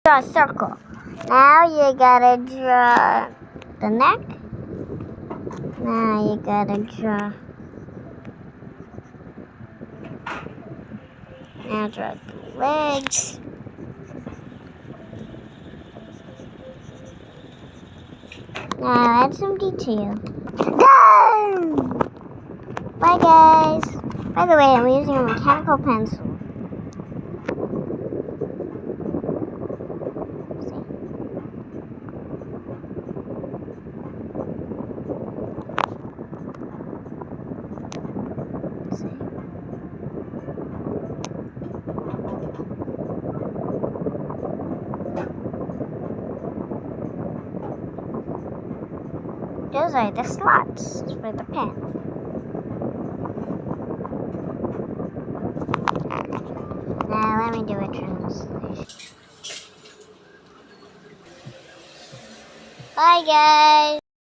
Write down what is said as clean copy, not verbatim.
Draw a circle. Now you gotta draw the neck. Now you gotta draw. Now draw the legs. Now add some detail. Done! Bye guys. By the way, I'm using a mechanical pencil. Those are the slots for the pen. Now let me do a translation. Bye guys!